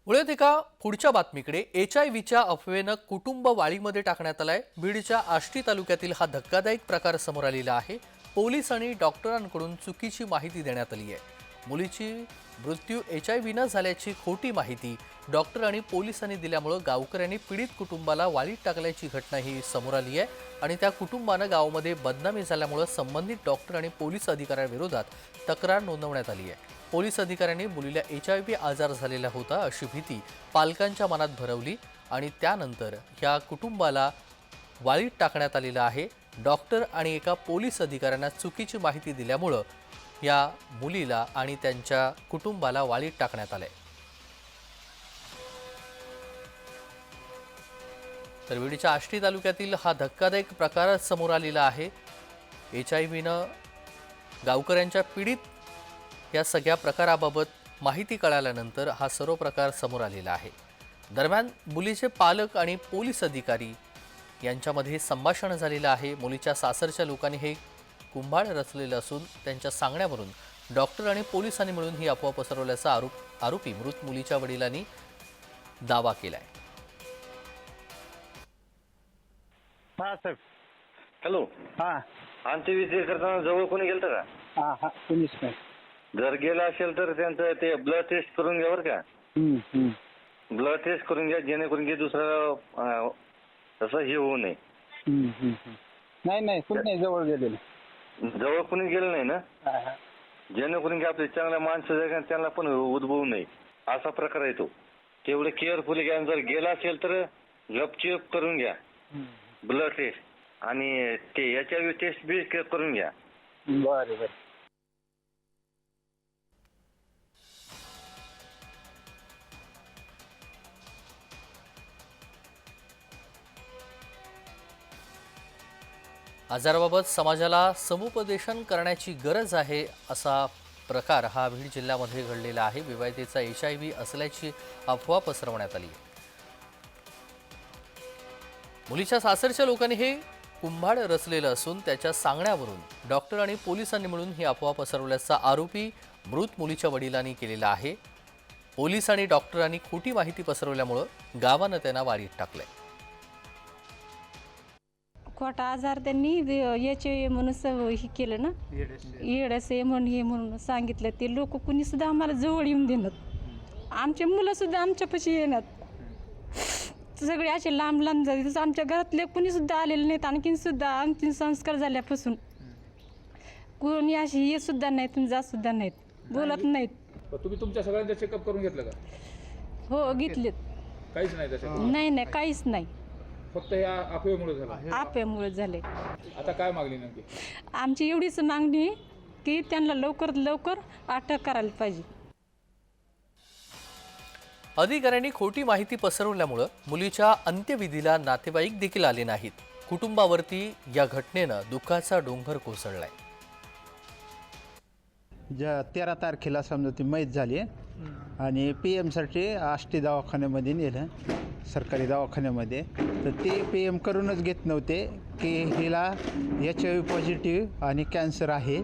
वळूयात एका पुढच्या बातमीकडे। HIV अफवेनं कुटुंब वाळीमध्ये टाकण्यात आलंय। बीडच्या आष्टी तालुक्यातील हा धक्कादायक प्रकार समोर आलेला आहे। पोलीस आणि डॉक्टरांकडून चुकीची माहिती देण्यात आली आहे। मुलीची मृत्यू HIV झाल्याची खोटी माहिती डॉक्टर आणि पोलिसांनी दिल्यामुळे गावकऱ्यांनी पीडित कुटुंबाला वाळीत टाकल्याची घटना ही समोर आली आहे आणि त्या कुटुंबाने गावामध्ये बदनामी झाल्यामुळे संबंधित डॉक्टर आणि पोलीस अधिकाऱ्यांविरोधात तक्रार नोंदवण्यात आली आहे। पोलीस अधिकाऱ्यांनी मुलीला HIV आजार झालेला होता अशी भीती पालकांच्या मनात भरवली आणि त्यानंतर या कुटुंबाला वाळीत टाकण्यात आलेला आहे। डॉक्टर आणि एका पोलीस अधिकाऱ्यांना चुकीची माहिती दिल्यामुळे या मुलीला आणि त्यांच्या कुटुंबाला वाळीत टाकण्यात आले। तर बीडच्या आष्टी तालुक्यातील हा धक्कादायक प्रकार समोर आलेला आहे। HIVनं गावकऱ्यांच्या पीडित या सगळ्या प्रकाराबाबत माहिती कळाल्यानंतर हा सर्व प्रकार समोर आलेला आहे। दरम्यान मुलीचे पालक आणि पोलीस अधिकारी यांच्यामध्ये संभाषण झालेलं आहे। मुलीच्या सासरच्या लोकांनी हे कुंभाड रचलेलं असून त्यांच्या सांगण्यावरून डॉक्टर आणि पोलिसांनी मिळून ही अफवा पसरवल्याचा आरोपी मृत मुलीच्या वडिलांनी दावा केलाय। हाँ सर। हॅलो, हाँ अंत्यविधी करताना जवळ कोणी गेलं का? हाँ हाँ पुलिस में। जर गेला असेल तर त्यांचं ते ब्लड टेस्ट करून घ्या बरं का। ब्लड टेस्ट करून घ्या जेणेकरून की दुसरं तसं हे होऊ नये। नहीं नहीं कुछ नहीं जवळ गेलेलं। जवळ कोणी गेलं नाही ना, हाँ, हाँ। जेणेकरून की आपले चांगल्या माणसं जर त्यांना पण उद्भवू नये असा प्रकार आहे तो। तेवढे केअरफुली घ्या। जर गेला असेल तर गपचूप करून घ्या ब्लड टेस्ट आणि ते HIV टेस्ट बी करून घ्या। बरं बरं। आजाराबाबत समाजाला समुपदेशन करण्याची गरज आहे असा प्रकार हा बीड जिल्ह्यामध्ये घडलेला आहे। विवाहितेचा HIV असल्याची अफवा पसरवण्यात आली आहे। मुलीच्या सासरच्या लोकांनी हे कुंभाड रचलेलं असून त्याच्या सांगण्यावरून डॉक्टर आणि पोलिसांनी मिळून ही अफवा पसरवल्याचा आरोपी मृत मुलीच्या वडिलांनी केलेला आहे। पोलीस आणि डॉक्टरांनी खोटी माहिती पसरवल्यामुळे गावानं त्यांना वाळीत टाकलंय। खोटा आजार त्यांनी याचे म्हणून हे केलं ना, एडस आहे म्हणून हे म्हणून सांगितलं। ते लोक कुणी सुद्धा आम्हाला जवळ येऊन देणार, आमचे मुलं सुद्धा आमच्यापाशी येणार, सगळे असे लांब लांब जाते। तसं आमच्या घरातले कुणी सुद्धा आलेले नाहीत। आणखीन सुद्धा अंतिम संस्कार झाल्यापासून कोणी अशी ये सुद्धा नाहीत, जात सुद्धा नाहीत, बोलत नाहीत। तुम्ही तुमच्या सगळ्यांचा चेकअप करून घेतलं का? हो घेतलेत। काहीच नाही तसं? नाही नाही काहीच नाही, फक्त या अफवेमुळे झालं? अफवेमुळे झाले। आता काय मागणी नेमकी? आमची एवढीच मागणी आहे की त्यांना लवकरात लवकर अटक करायला पाहिजे। अधिकाऱ्यांनी खोटी माहिती पसरवल्यामुळे मुलीच्या अंत्यविधीला नातेवाईक देखील आले नाहीत। कुटुंबावरती या घटनेनं दुःखाचा डोंगर कोसळलाय। 13 तारखेला समजा ती मैत झाली आणि PM साठी आष्टी दवाखान्यामध्ये नेलं, सरकारी दवाखान्यामध्ये। तर ते PM करूनच घेत नव्हते की हिला HIV पॉझिटिव्ह आणि कॅन्सर आहे,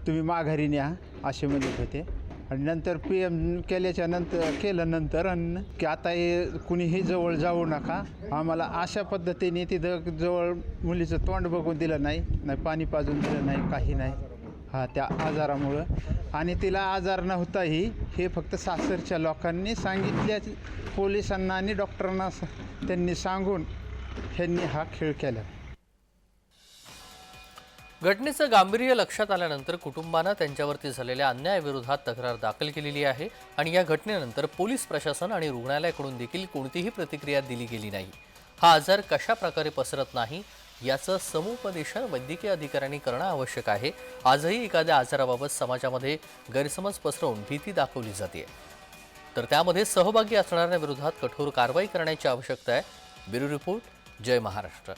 तुम्ही माघारी न्या असे म्हणत होते। आणि नंतर PM केल्यानंतर आणि की आता हे कुणीही जवळ जाऊ नका, आम्हाला अशा पद्धतीने तिथं जवळ मुलीचं तोंड बघून दिलं नाही, नाही पाणी पाजून दिलं नाही, काही नाही। हा त्या आजारामुळं, आणि तिला आजार नव्हताही हे फक्त सासरच्या लोकांनी सांगितल्या, पोलिसांना आणि डॉक्टरांना त्यांनी सांगून ह्यांनी हा खेळ केला। घटनेचं गांभीर्य लक्षात आल्यानंतर कुटुंबानं त्यांच्यावरती झालेल्या अन्यायाविरोधात तक्रार दाखल केलेली आहे आणि या घटनेनंतर पोलीस प्रशासन आणि रुग्णालयाकडून देखील कोणतीही प्रतिक्रिया दिली गेली नाही। हा आजार कशा प्रकारे पसरत नाही याचं समुपदेशन वैद्यकीय अधिकाऱ्यांनी करणं आवश्यक आहे। आजही एखाद्या आजाराबाबत समाजामध्ये गैरसमज पसरवून भीती दाखवली जाते, तर त्यामध्ये सहभागी असणाऱ्यांविरोधात कठोर कारवाई करण्याची आवश्यकता आहे। ब्युरो रिपोर्ट, जय महाराष्ट्र।